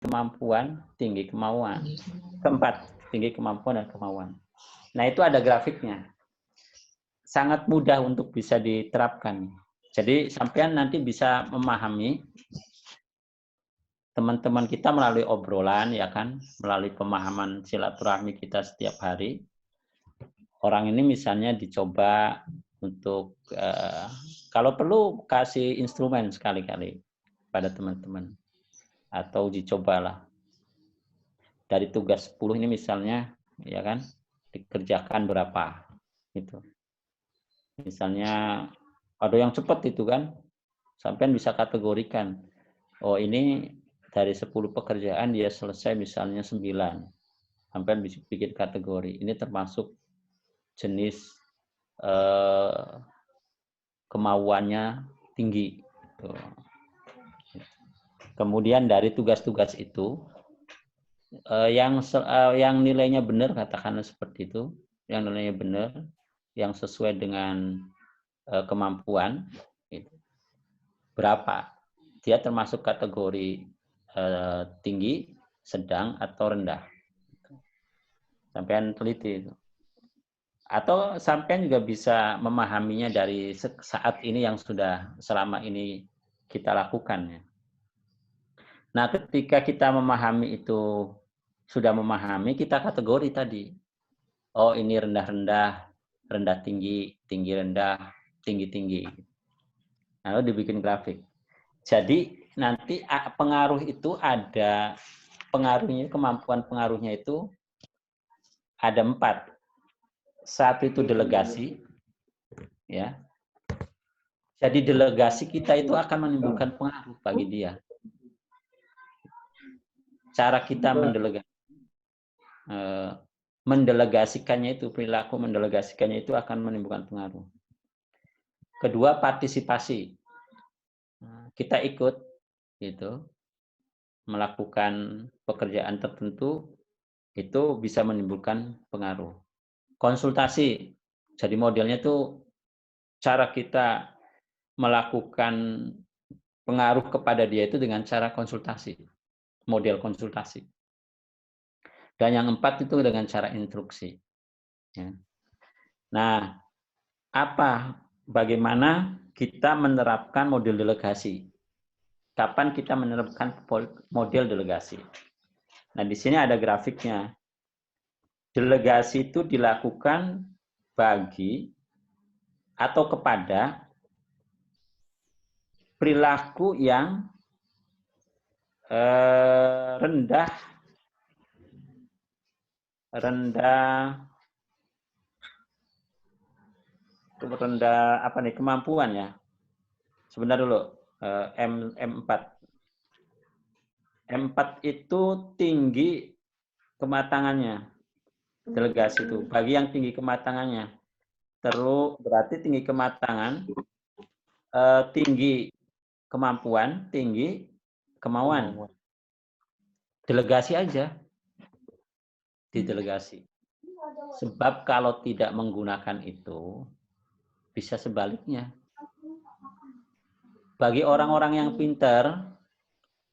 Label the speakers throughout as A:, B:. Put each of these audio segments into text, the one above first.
A: kemampuan, tinggi kemauan. Keempat, tinggi kemampuan dan kemauan. Nah, itu ada grafiknya. Sangat mudah untuk bisa diterapkan. Jadi, sampean nanti bisa memahami teman-teman kita melalui obrolan, ya kan, melalui pemahaman silaturahmi kita setiap hari. Orang ini misalnya dicoba untuk, kalau perlu kasih instrumen sekali-kali pada teman-teman. Atau dicobalah. Dari tugas 10 ini misalnya, ya kan, dikerjakan berapa. Gitu. Misalnya, ada yang cepat itu kan, sampean bisa kategorikan. Oh, ini dari 10 pekerjaan dia selesai misalnya 9. Sampean bisa bikin kategori. Ini termasuk jenis kemauannya tinggi. Kemudian dari tugas-tugas itu, yang nilainya benar, katakanlah seperti itu, yang nilainya benar, yang sesuai dengan kemampuan, gitu. Berapa? Dia termasuk kategori tinggi, sedang, atau rendah. Sampean teliti itu. Atau sampean juga bisa memahaminya dari saat ini yang sudah selama ini kita lakukan. Nah, ketika kita memahami itu, sudah memahami, kita kategori tadi. Oh, ini rendah-rendah, rendah tinggi, tinggi rendah, tinggi-tinggi. Lalu dibikin grafik. Jadi nanti pengaruh itu ada, pengaruhnya, kemampuan pengaruhnya itu ada 4. Satu itu delegasi, ya. Jadi delegasi kita itu akan menimbulkan pengaruh bagi dia. Cara kita mendelegasikannya itu, perilaku mendelegasikannya itu akan menimbulkan pengaruh. Kedua, partisipasi. Kita ikut, gitu, melakukan pekerjaan tertentu, itu bisa menimbulkan pengaruh. Konsultasi, jadi modelnya itu cara kita melakukan pengaruh kepada dia itu dengan cara konsultasi, model konsultasi. Dan yang 4 itu dengan cara instruksi. Ya. Nah, bagaimana kita menerapkan model delegasi? Kapan kita menerapkan model delegasi? Nah, di sini ada grafiknya. Delegasi itu dilakukan bagi atau kepada perilaku yang rendah apa nih, kemampuan ya. Sebentar dulu, M4. M4 itu tinggi kematangannya. Delegasi itu bagi yang tinggi kematangannya. Terus berarti tinggi kematangan, tinggi kemampuan, tinggi kemauan. Delegasi aja. Didelegasi. Sebab kalau tidak menggunakan itu, bisa sebaliknya. Bagi orang-orang yang pintar,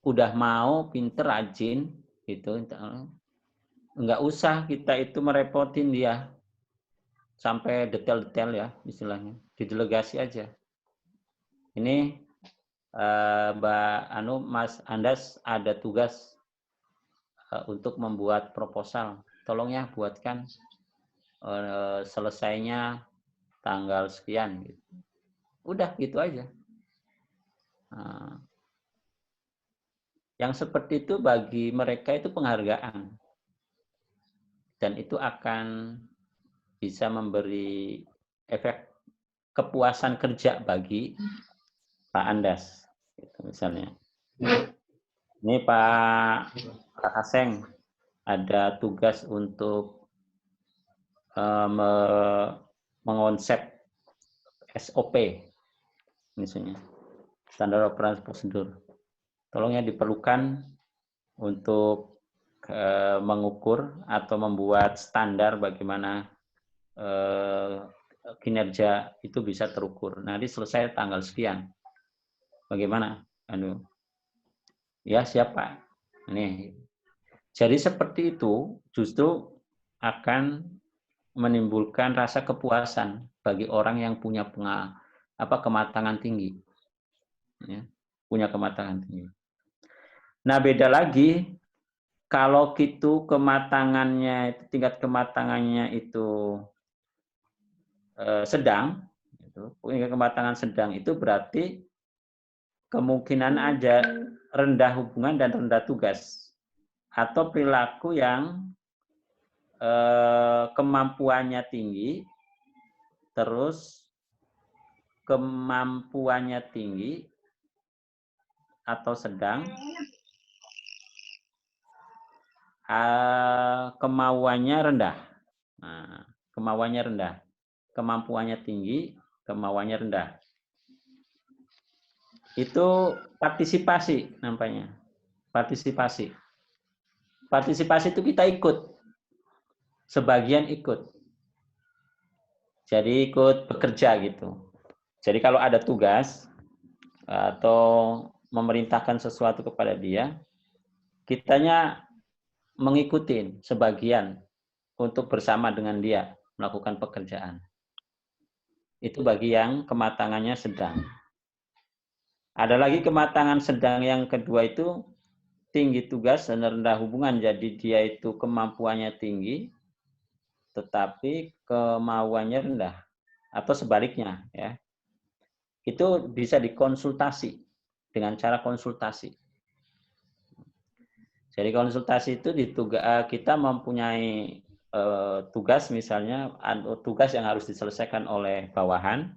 A: udah mau pintar, rajin, gitu, nggak usah kita itu merepotin dia sampai detail-detail ya, istilahnya. Didelegasi aja. Ini Mas Andas ada tugas untuk membuat proposal. Tolong ya buatkan selesainya tanggal sekian. Gitu. Udah gitu aja. Nah, yang seperti itu bagi mereka itu penghargaan. Dan itu akan bisa memberi efek kepuasan kerja bagi Pak Andas. Gitu, misalnya. Ini Pak Kaseng ada tugas untuk mengonsep SOP, misalnya standar operasi prosedur. Tolong ya diperlukan untuk mengukur atau membuat standar bagaimana kinerja itu bisa terukur. Nanti selesai tanggal sekian. Bagaimana? Ya siapa? Nih, jadi seperti itu justru akan menimbulkan rasa kepuasan bagi orang yang punya kematangan tinggi, ya, punya kematangan tinggi. Nah, beda lagi kalau gitu tingkat kematangannya itu sedang, punya kematangan sedang itu berarti kemungkinan aja rendah hubungan dan rendah tugas atau perilaku yang kemampuannya tinggi, terus kemampuannya tinggi atau sedang, kemauannya rendah. Nah, kemauannya rendah, kemampuannya tinggi, kemauannya rendah. Itu partisipasi namanya. Partisipasi. Partisipasi itu kita ikut. Sebagian ikut. Jadi ikut bekerja gitu. Jadi kalau ada tugas atau memerintahkan sesuatu kepada dia, kitanya mengikuti sebagian untuk bersama dengan dia melakukan pekerjaan. Itu bagi yang kematangannya sedang. Ada lagi kematangan sedang yang kedua itu tinggi tugas dan rendah hubungan. Jadi dia itu kemampuannya tinggi, tetapi kemauannya rendah. Atau sebaliknya, ya. Itu bisa dikonsultasi dengan cara konsultasi. Jadi konsultasi itu kita mempunyai tugas misalnya, tugas yang harus diselesaikan oleh bawahan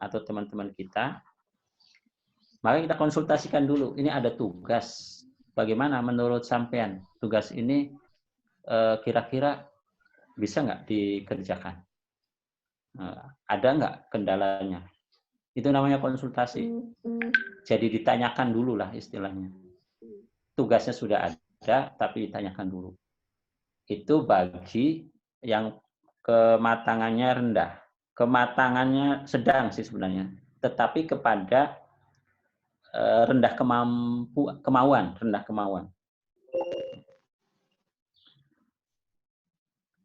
A: atau teman-teman kita. Maka kita konsultasikan dulu, ini ada tugas. Bagaimana menurut sampean tugas ini kira-kira bisa nggak dikerjakan? Ada nggak kendalanya? Itu namanya konsultasi. Jadi ditanyakan dulu lah istilahnya. Tugasnya sudah ada, tapi ditanyakan dulu. Itu bagi yang kematangannya rendah. Kematangannya sedang sih sebenarnya. Tetapi kepada rendah kemauan.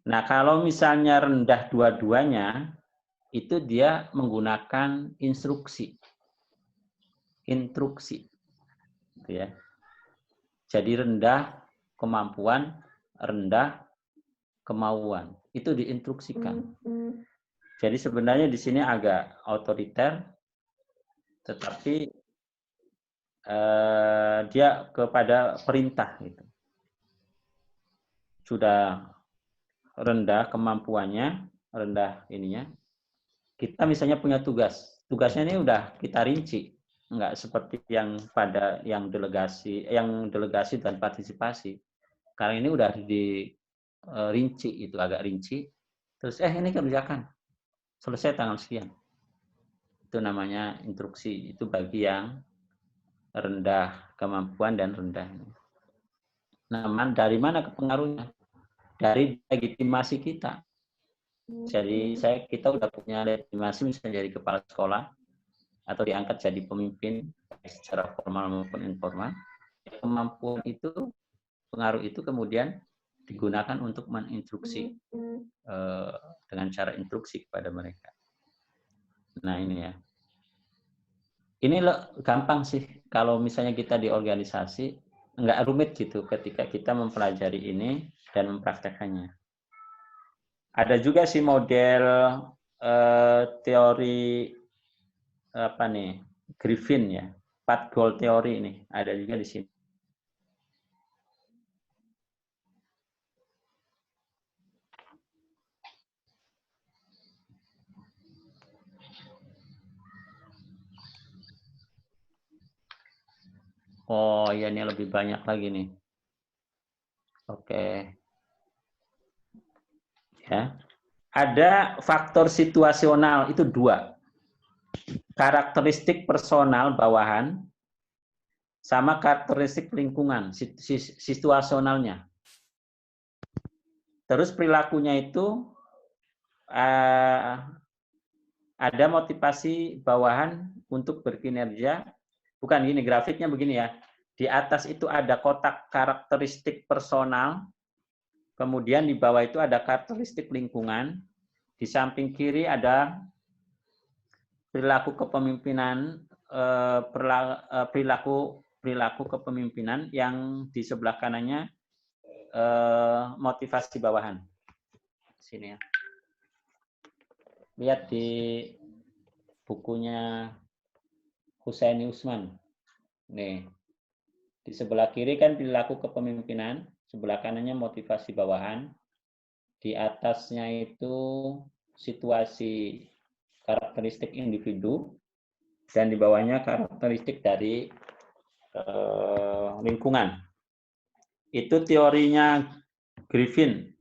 A: Nah, kalau misalnya rendah dua-duanya, itu dia menggunakan instruksi. Gitu ya. Jadi rendah kemampuan, rendah kemauan. Itu diinstruksikan. Jadi sebenarnya di sini agak otoriter, tetapi dia kepada perintah gitu. Sudah rendah kemampuannya, rendah ininya. Kita misalnya punya tugasnya ini udah kita rinci, nggak seperti yang delegasi dan partisipasi. Karena ini udah rinci, itu agak rinci. Terus ini kerjakan, selesai tanggal sekian. Itu namanya instruksi. Itu bagi yang rendah kemampuan dan rendah. Nah, dari mana pengaruhnya? Dari legitimasi kita. Jadi kita udah punya legitimasi misalnya jadi kepala sekolah atau diangkat jadi pemimpin secara formal maupun informal. Kemampuan itu, pengaruh itu kemudian digunakan untuk meninstruksi dengan cara instruksi kepada mereka. Nah ini ya. Ini gampang sih kalau misalnya kita di organisasi, nggak rumit gitu ketika kita mempelajari ini dan mempraktekannya. Ada juga sih model teori Griffin ya, 4 goal teori ini ada juga di sini. Oh ya, ini lebih banyak lagi nih. Oke. Ya. Ada faktor situasional itu 2. Karakteristik personal bawahan sama karakteristik lingkungan, situasionalnya. Terus perilakunya itu ada motivasi bawahan untuk berkinerja. Bukan gini, grafiknya begini ya. Di atas itu ada kotak karakteristik personal, kemudian di bawah itu ada karakteristik lingkungan, di samping kiri ada perilaku kepemimpinan, perilaku kepemimpinan, yang di sebelah kanannya motivasi bawahan. Sini ya. Lihat di bukunya Husaini Usman. Nih, di sebelah kiri kan perilaku kepemimpinan, sebelah kanannya motivasi bawahan, di atasnya itu situasi karakteristik individu, dan di bawahnya karakteristik dari lingkungan. Itu teorinya Griffin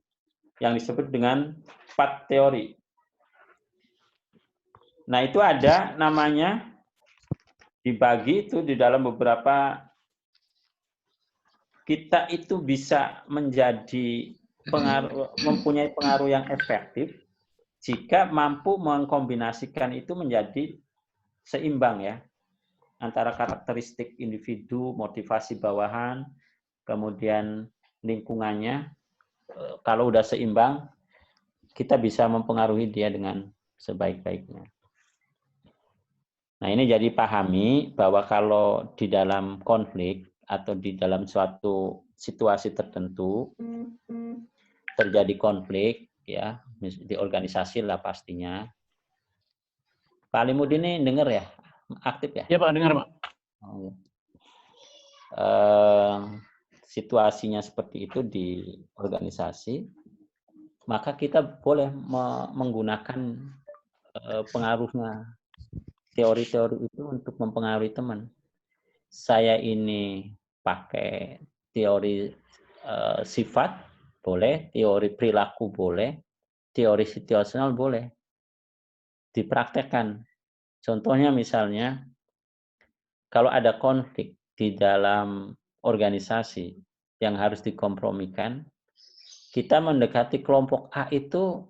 A: yang disebut dengan 4 teori. Nah, itu ada namanya dibagi itu di dalam beberapa, kita itu bisa menjadi mempunyai pengaruh yang efektif jika mampu mengkombinasikan itu menjadi seimbang ya, antara karakteristik individu, motivasi bawahan, kemudian lingkungannya. Kalau udah seimbang, kita bisa mempengaruhi dia dengan sebaik-baiknya. Nah, ini jadi pahami bahwa kalau di dalam konflik atau di dalam suatu situasi tertentu terjadi konflik ya, di organisasi lah pastinya. Pak Alimudin ini dengar ya? Aktif ya?
B: Iya Pak, dengar Pak.
A: Oh, ya. Situasinya seperti itu di organisasi, maka kita boleh menggunakan pengaruhnya teori-teori itu untuk mempengaruhi teman. Saya ini pakai teori sifat boleh, teori perilaku boleh, teori situasional boleh dipraktekkan. Contohnya misalnya, kalau ada konflik di dalam organisasi yang harus dikompromikan, kita mendekati kelompok A itu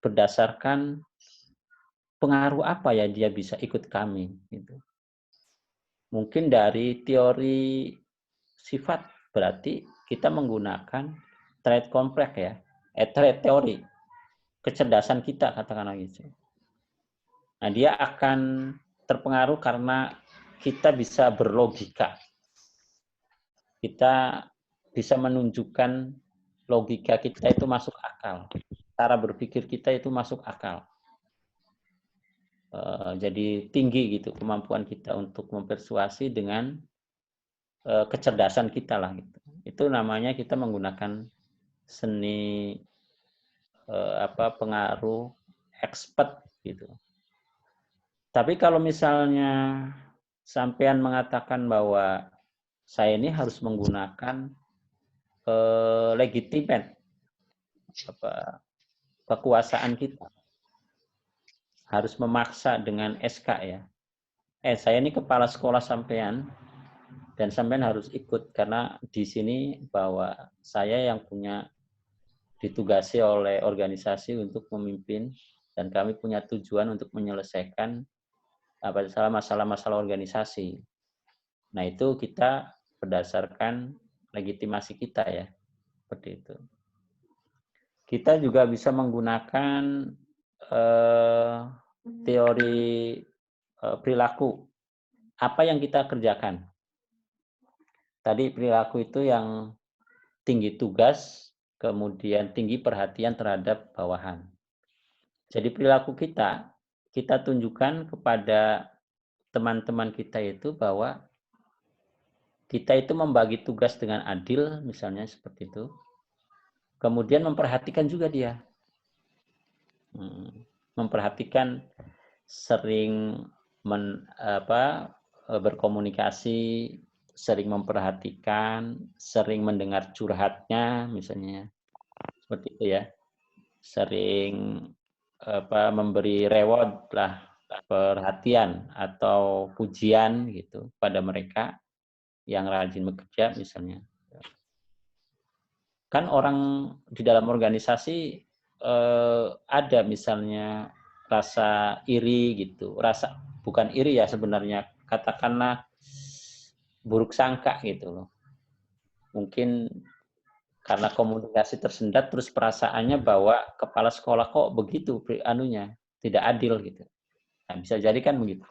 A: berdasarkan pengaruh apa ya dia bisa ikut kami. Gitu. Mungkin dari teori sifat, berarti kita menggunakan trait kompleks ya, trait teori, kecerdasan kita katakanlah gitu. Nah, dia akan terpengaruh karena kita bisa berlogika. Kita bisa menunjukkan logika kita itu masuk akal. Cara berpikir kita itu masuk akal. Jadi tinggi gitu kemampuan kita untuk mempersuasi dengan kecerdasan kita lah gitu. Itu namanya kita menggunakan seni pengaruh expert gitu. Tapi kalau misalnya sampean mengatakan bahwa saya ini harus menggunakan legitimen kekuasaan kita, harus memaksa dengan SK ya. Saya ini kepala sekolah sampean dan sampean harus ikut karena di sini bahwa saya yang punya ditugasi oleh organisasi untuk memimpin dan kami punya tujuan untuk menyelesaikan masalah-masalah organisasi. Nah, itu kita berdasarkan legitimasi kita ya. Seperti itu. Kita juga bisa menggunakan teori perilaku. Apa yang kita kerjakan? Tadi perilaku itu yang tinggi tugas, kemudian tinggi perhatian terhadap bawahan. Jadi perilaku kita tunjukkan kepada teman-teman kita itu bahwa kita itu membagi tugas dengan adil, misalnya seperti itu. Kemudian memperhatikan juga dia. Memperhatikan, sering berkomunikasi, sering memperhatikan, sering mendengar curhatnya, misalnya. Seperti itu ya. Sering memberi reward lah, perhatian atau pujian gitu pada mereka yang rajin bekerja misalnya. Kan orang di dalam organisasi ada misalnya rasa iri gitu, bukan iri ya sebenarnya, katakanlah buruk sangka gitu loh. Mungkin karena komunikasi tersendat terus perasaannya bahwa kepala sekolah kok begitu anunya, tidak adil gitu. Nah, bisa jadi kan begitu.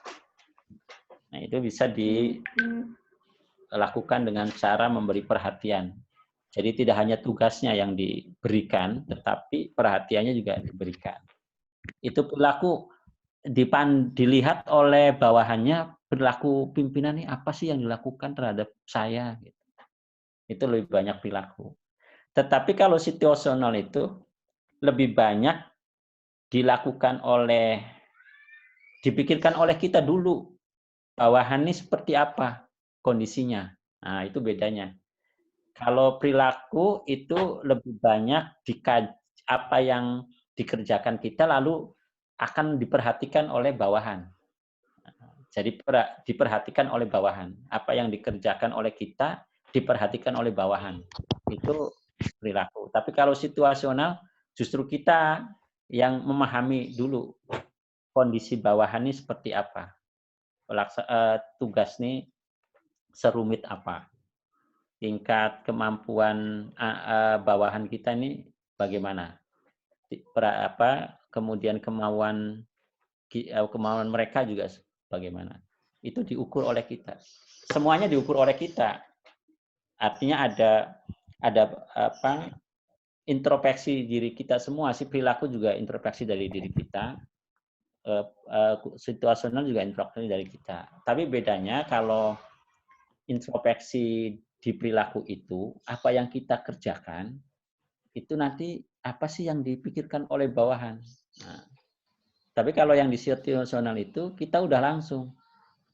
A: Nah, itu bisa dilakukan dengan cara memberi perhatian. Jadi tidak hanya tugasnya yang diberikan, tetapi perhatiannya juga diberikan. Itu perilaku dilihat oleh bawahannya, perilaku pimpinan ini apa sih yang dilakukan terhadap saya. Itu lebih banyak perilaku. Tetapi kalau situasional itu lebih banyak dipikirkan oleh kita dulu. Bawahan ini seperti apa kondisinya. Nah, itu bedanya. Kalau perilaku itu lebih banyak apa yang dikerjakan kita lalu akan diperhatikan oleh bawahan. Jadi diperhatikan oleh bawahan. Apa yang dikerjakan oleh kita diperhatikan oleh bawahan. Itu perilaku. Tapi kalau situasional justru kita yang memahami dulu kondisi bawahan ini seperti apa. Tugas ini serumit apa. Tingkat kemampuan bawahan kita ini bagaimana? Kemudian kemauan mereka juga bagaimana? Itu diukur oleh kita. Semuanya diukur oleh kita. Artinya ada introspeksi diri kita semua. Si perilaku juga introspeksi dari diri kita. Situasional juga introspeksi dari kita. Tapi bedanya kalau introspeksi di perilaku itu, apa yang kita kerjakan, itu nanti apa sih yang dipikirkan oleh bawahan. Nah, tapi kalau yang di situasional itu, kita udah langsung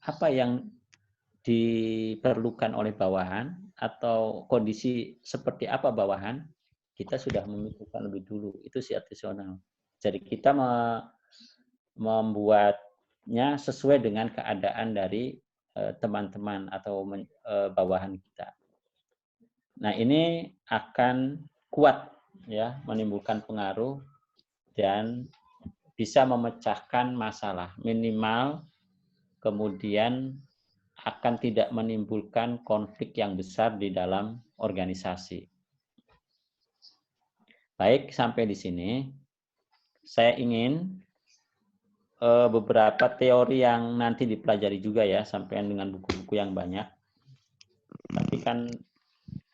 A: apa yang diperlukan oleh bawahan atau kondisi seperti apa bawahan, kita sudah memikirkan lebih dulu. Itu situasional. Jadi kita membuatnya sesuai dengan keadaan dari teman-teman atau bawahan kita. Nah, ini akan kuat ya, menimbulkan pengaruh dan bisa memecahkan masalah. Minimal kemudian akan tidak menimbulkan konflik yang besar di dalam organisasi. Baik, sampai di sini saya ingin beberapa teori yang nanti dipelajari juga ya, sampai dengan buku-buku yang banyak. Tapi kan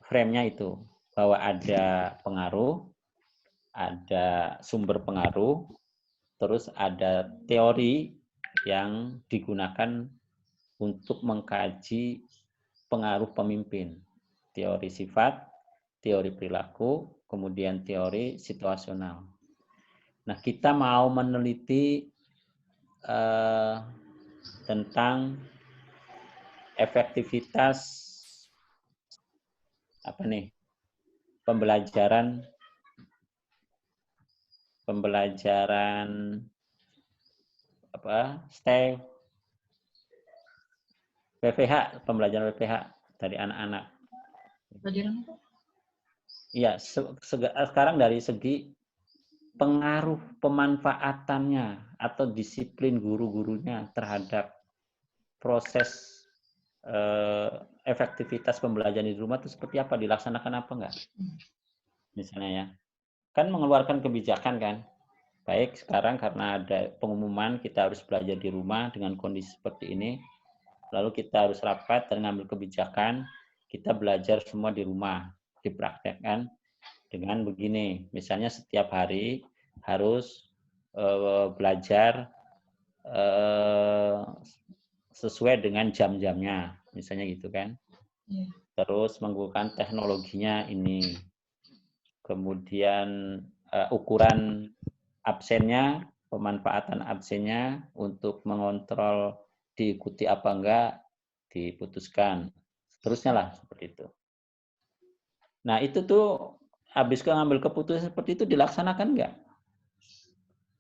A: frame-nya itu, bahwa ada pengaruh, ada sumber pengaruh, terus ada teori yang digunakan untuk mengkaji pengaruh pemimpin. Teori sifat, teori perilaku, kemudian teori situasional. Nah, kita mau meneliti tentang efektivitas pembelajaran stay PPH, pembelajaran PPH dari anak-anak.
B: Pelajaran apa?
A: Iya, sekarang dari segi pengaruh pemanfaatannya atau disiplin guru-gurunya terhadap proses efektivitas pembelajaran di rumah itu seperti apa, dilaksanakan apa enggak? Misalnya ya, kan mengeluarkan kebijakan kan, baik sekarang karena ada pengumuman kita harus belajar di rumah dengan kondisi seperti ini, lalu kita harus rapat dan mengambil kebijakan, kita belajar semua di rumah, dipraktekkan dengan begini, misalnya setiap hari harus belajar sesuai dengan jam-jamnya, misalnya gitu kan. Terus menggunakan teknologinya ini, kemudian ukuran absennya, pemanfaatan absennya untuk mengontrol diikuti apa enggak, diputuskan. Seterusnya lah seperti itu. Nah, itu tuh habis ngambil keputusan seperti itu dilaksanakan enggak?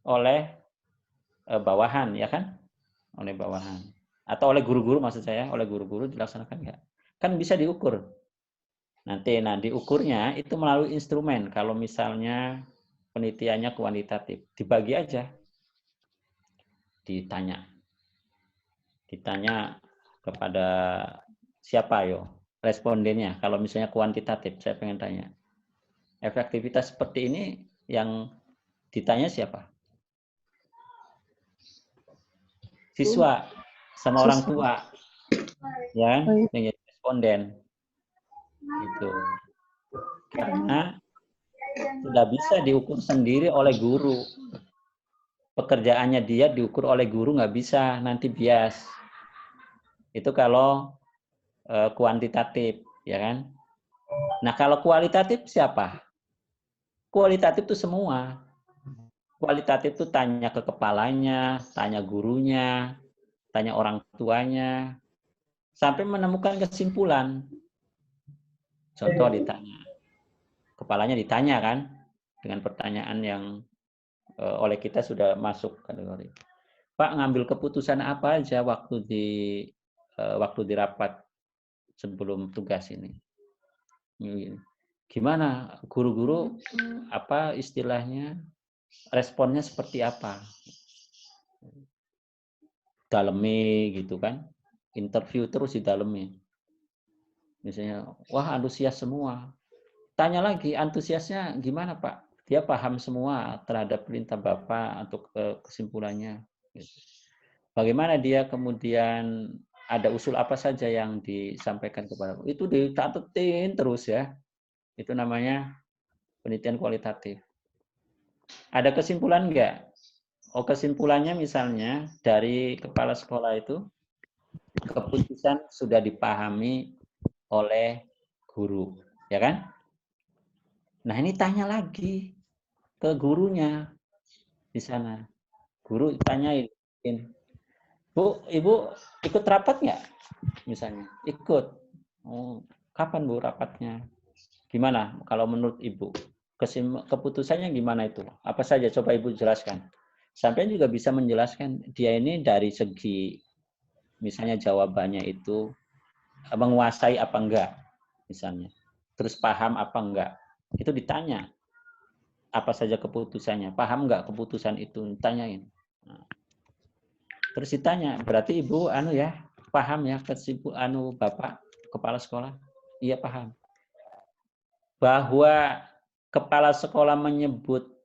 A: Oleh bawahan, ya kan? Oleh bawahan. Atau oleh guru-guru maksud saya, oleh guru-guru dilaksanakan enggak? Kan bisa diukur. Nanti, diukurnya itu melalui instrumen. Kalau misalnya penelitiannya kuantitatif, dibagi aja. Ditanya kepada siapa yo respondennya? Kalau misalnya kuantitatif, saya pengen tanya. Efektivitas seperti ini yang ditanya siapa? Siswa sama orang tua, ya kan? Yang jadi responden. Itu. Karena tidak bisa diukur sendiri oleh guru. Pekerjaannya dia diukur oleh guru nggak bisa, nanti bias. Itu kalau kuantitatif, ya kan? Nah, kalau kualitatif siapa? Kualitatif itu semua. Kualitatif itu tanya ke kepalanya, tanya gurunya, tanya orang tuanya, sampai menemukan kesimpulan. Contoh ditanya, kepalanya ditanya kan, dengan pertanyaan yang oleh kita sudah masuk kategori. Pak, ngambil keputusan apa aja waktu di rapat sebelum tugas ini? Gimana guru-guru apa istilahnya responnya seperti apa? Dalemi gitu kan, interview terus di dalemi. Misalnya, wah antusias semua. Tanya lagi, antusiasnya gimana Pak? Dia paham semua terhadap perintah Bapak untuk kesimpulannya. Bagaimana dia kemudian ada usul apa saja yang disampaikan kepada itu dicatetin terus ya. Itu namanya penelitian kualitatif. Ada kesimpulan enggak? Oh, kesimpulannya misalnya dari kepala sekolah itu keputusan sudah dipahami oleh guru, ya kan? Nah, ini tanya lagi ke gurunya di sana. Guru tanyain, Bu, Ibu ikut rapat nggak? Misalnya, ikut. Oh, kapan Bu rapatnya? Gimana kalau menurut Ibu? Keputusannya gimana itu? Apa saja? Coba Ibu jelaskan. Sampai juga bisa menjelaskan dia ini dari segi misalnya jawabannya itu menguasai apa enggak misalnya. Terus paham apa enggak? Itu ditanya. Apa saja keputusannya? Paham enggak keputusan itu? Ditanyain. Nah, terus ditanya, berarti Ibu paham ya kesimpulan Bapak kepala sekolah? Iya paham. Bahwa kepala sekolah menyebut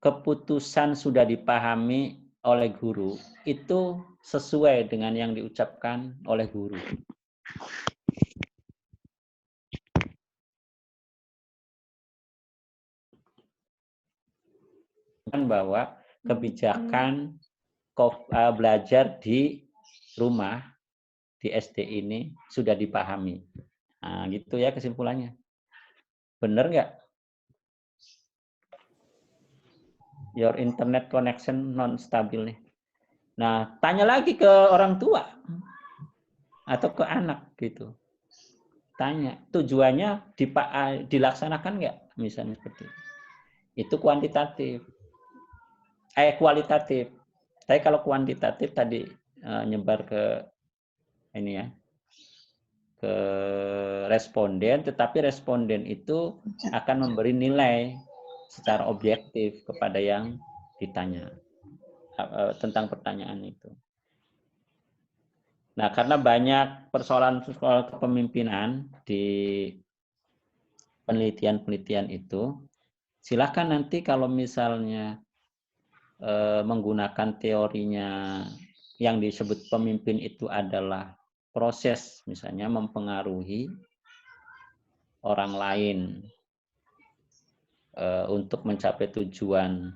A: keputusan sudah dipahami oleh guru, itu sesuai dengan yang diucapkan oleh guru. Bahwa kebijakan belajar di rumah, di SD ini sudah dipahami. Nah, gitu ya kesimpulannya. Benar nggak? Your internet connection non stabil nih. Nah, tanya lagi ke orang tua atau ke anak gitu. Tanya, tujuannya dilaksanakan nggak? Misalnya seperti itu. Itu kuantitatif. Kualitatif. Tapi kalau kuantitatif tadi nyebar ke ini ya, ke responden, tetapi responden itu akan memberi nilai secara objektif kepada yang ditanya tentang pertanyaan itu. Nah, karena banyak persoalan kepemimpinan di penelitian-penelitian itu, silakan nanti kalau misalnya menggunakan teorinya yang disebut pemimpin itu adalah proses, misalnya mempengaruhi orang lain untuk mencapai tujuan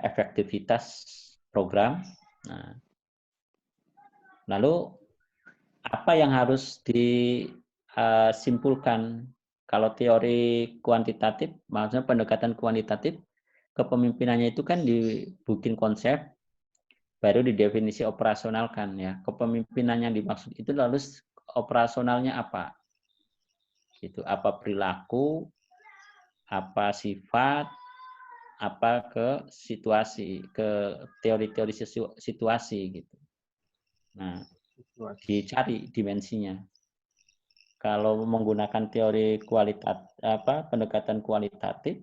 A: efektivitas program. Nah, lalu apa yang harus disimpulkan? Kalau teori kuantitatif, maksudnya pendekatan kuantitatif, kepemimpinannya itu kan dibikin konsep, baru didefinisi operasionalkan ya. Kepemimpinan yang dimaksud itu lalu operasionalnya apa? Gitu. Apa perilaku, apa sifat, apa ke situasi, ke teori-teori situasi gitu. Nah, dicari dimensinya. Kalau menggunakan teori pendekatan kualitatif,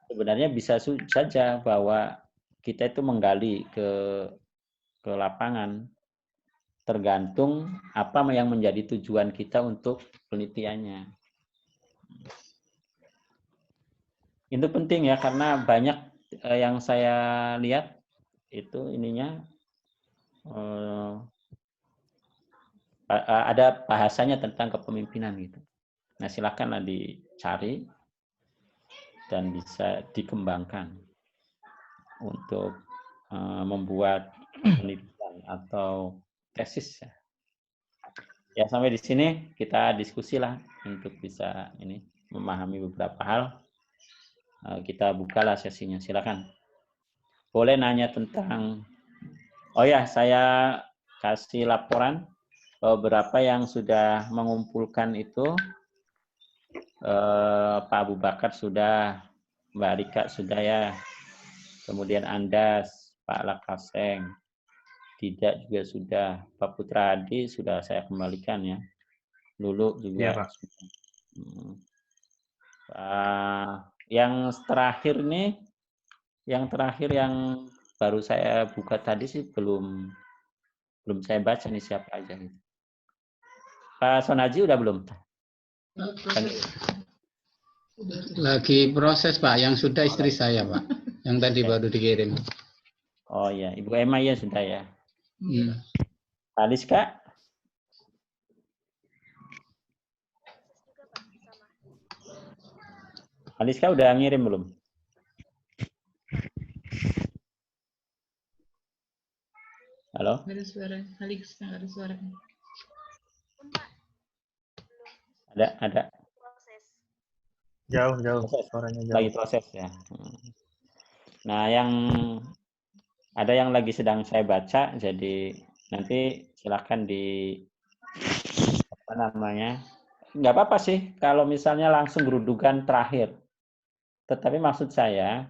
A: sebenarnya bisa saja bahwa kita itu menggali ke lapangan, tergantung apa yang menjadi tujuan kita untuk penelitiannya. Itu penting ya, karena banyak yang saya lihat itu ininya ada bahasanya tentang kepemimpinan gitu. Nah, silakanlah dicari dan bisa dikembangkan untuk membuat penelitian atau tesis ya. Ya, sampai di sini kita diskusi lah untuk bisa ini memahami beberapa hal. Kita bukalah sesinya, silakan. Boleh nanya tentang, oh ya, saya kasih laporan beberapa yang sudah mengumpulkan itu. Pak Abu Bakar sudah, Mbak Rika sudah ya, kemudian Andas, Pak Lakaseng, Tidak juga sudah, Pak Putra Adi sudah saya kembalikan ya, Lulu juga.
C: Iya, Pak.
A: Yang terakhir nih, yang terakhir yang baru saya buka tadi sih belum saya baca nih siapa aja nih. Pak Sonaji udah belum?
D: Lagi proses Pak, yang sudah istri saya Pak, yang tadi baru dikirim.
A: Oh ya, Ibu Emma ya sudah ya. Aliska? Aliska udah ngirim belum? Halo?
B: Nggak ada suara. Aliska nggak ada suara.
A: Ada.
C: Jauh suaranya jauh.
A: Lagi proses ya. Nah, ada yang lagi sedang saya baca, jadi nanti silakan nggak apa-apa sih kalau misalnya langsung gerudukan terakhir. Tetapi maksud saya,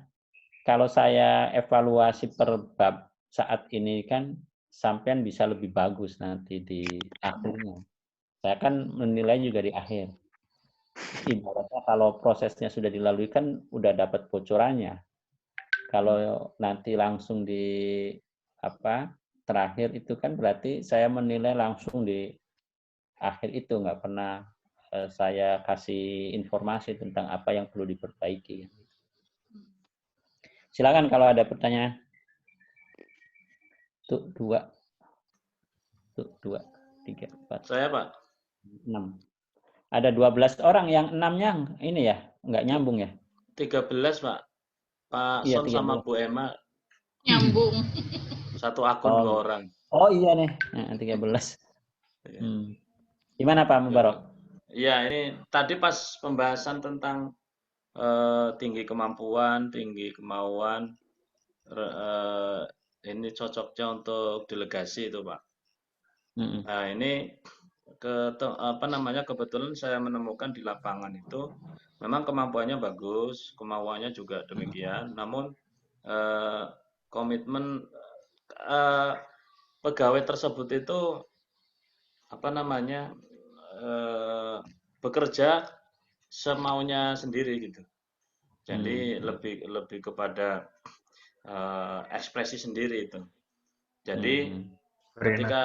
A: kalau saya evaluasi per bab saat ini kan sampean bisa lebih bagus nanti di akhirnya. Saya kan menilai juga di akhir. Ibaratnya kalau prosesnya sudah dilalui kan udah dapat bocorannya. Kalau nanti langsung di terakhir itu kan berarti saya menilai langsung di akhir itu, nggak pernah saya kasih informasi tentang apa yang perlu diperbaiki. Silakan kalau ada pertanyaan. Tuh 2, 3, 4.
E: Saya Pak.
A: 6. Ada 12 orang, yang 6-nya ini ya, nggak nyambung ya?
E: 13 Pak. Pak
A: Iya,
E: Son sama Bu Emma.
B: Nyambung.
E: Satu akun 2 orang.
A: Oh iya nih, 13. Gimana Pak Mubarok?
E: Iya, ini tadi pas pembahasan tentang tinggi kemampuan, tinggi kemauan, ini cocoknya untuk delegasi itu Pak. Nah ini kebetulan saya menemukan di lapangan itu memang kemampuannya bagus, kemauannya juga demikian, namun komitmen pegawai tersebut itu bekerja semaunya sendiri gitu. Jadi lebih kepada ekspresi sendiri itu. Jadi ketika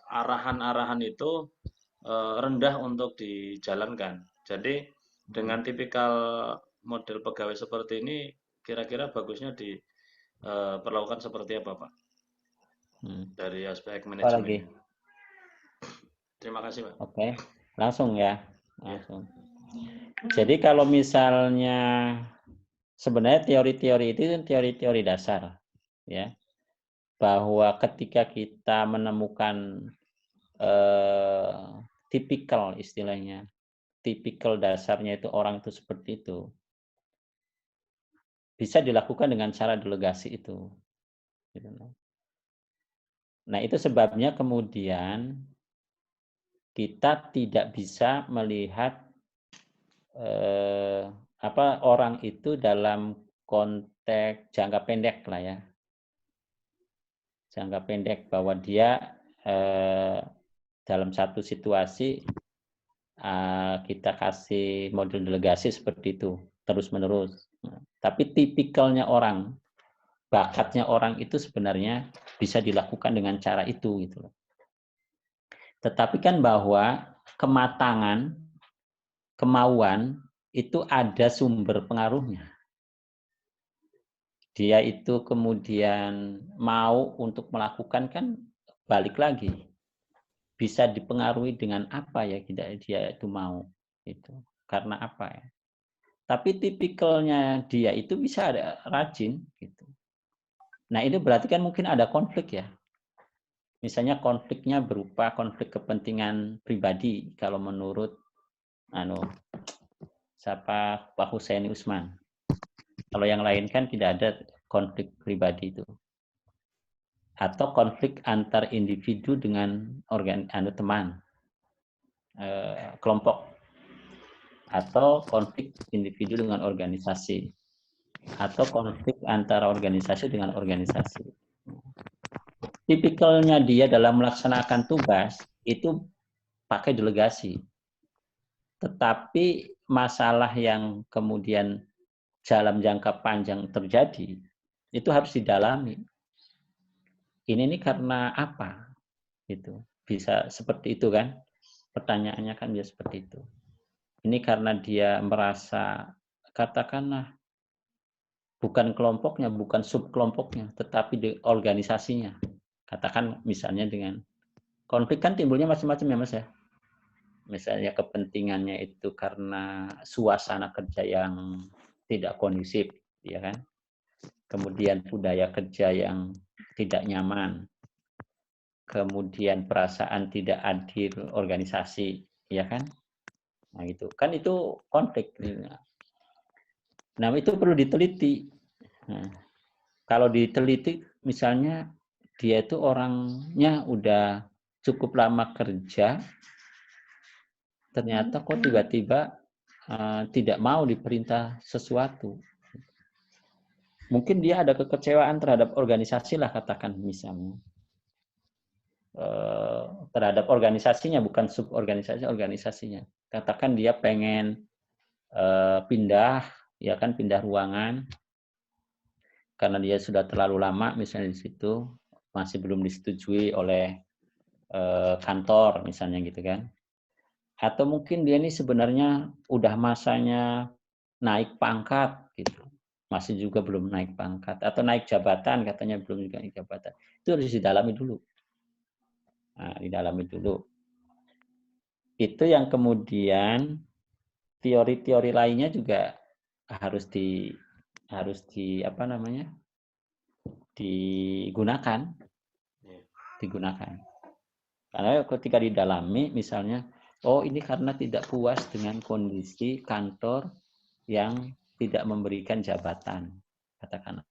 E: arahan-arahan itu rendah untuk dijalankan. Jadi dengan tipikal model pegawai seperti ini, kira-kira bagusnya diperlakukan seperti apa, Pak? Dari aspek manajemen. Terima kasih, Pak.
A: Oke, langsung ya. Langsung. Jadi kalau misalnya sebenarnya teori-teori itu kan teori-teori dasar, ya. Bahwa ketika kita menemukan tipikal istilahnya, tipikal dasarnya itu orang itu seperti itu, bisa dilakukan dengan cara delegasi itu. Nah itu sebabnya kemudian kita tidak bisa melihat orang itu dalam konteks jangka pendek lah ya. Jangka pendek bahwa dia dalam satu situasi kita kasih model delegasi seperti itu terus menerus. Tapi tipikalnya orang, bakatnya orang itu sebenarnya bisa dilakukan dengan cara itu gitu loh. Tetapi kan bahwa kematangan, kemauan itu ada sumber pengaruhnya. Dia itu kemudian mau untuk melakukan kan balik lagi. Bisa dipengaruhi dengan apa ya dia itu mau. Itu. Karena apa ya. Tapi tipikalnya dia itu bisa ada rajin. Gitu. Nah ini berarti kan mungkin ada konflik ya. Misalnya konfliknya berupa konflik kepentingan pribadi kalau menurut siapa Pak Hussein Usman. Kalau yang lain kan tidak ada konflik pribadi itu. Atau konflik antar individu dengan teman, kelompok. Atau konflik individu dengan organisasi. Atau konflik antara organisasi dengan organisasi. Tipikalnya dia dalam melaksanakan tugas itu pakai delegasi. Tetapi masalah yang kemudian dalam jangka panjang terjadi, itu harus didalami. Ini karena apa? Itu bisa seperti itu kan? Pertanyaannya kan dia seperti itu. Ini karena dia merasa, katakanlah, bukan kelompoknya, bukan subkelompoknya, tetapi di organisasinya. Katakan misalnya dengan konflik kan timbulnya macam-macam ya Mas ya. Misalnya kepentingannya itu karena suasana kerja yang tidak kondusif, ya kan? Kemudian budaya kerja yang tidak nyaman, kemudian perasaan tidak adil organisasi, ya kan? Nah itu kan itu konflik. Nah itu perlu diteliti. Nah, kalau diteliti, misalnya dia itu orangnya udah cukup lama kerja, ternyata kok tiba-tiba tidak mau diperintah sesuatu. Mungkin dia ada kekecewaan terhadap organisasi lah, katakan misalnya. Terhadap organisasinya, bukan organisasinya. Katakan dia pengen pindah, ya kan, pindah ruangan, karena dia sudah terlalu lama misalnya di situ, masih belum disetujui oleh kantor misalnya gitu kan. Atau mungkin dia ini sebenarnya udah masanya naik pangkat gitu, masih juga belum naik pangkat, atau naik jabatan, katanya belum juga naik jabatan. Itu harus didalami dulu. Nah, didalami dulu. Itu yang kemudian teori-teori lainnya juga harus digunakan. Karena ketika didalami misalnya, oh ini karena tidak puas dengan kondisi kantor yang tidak memberikan jabatan, katakan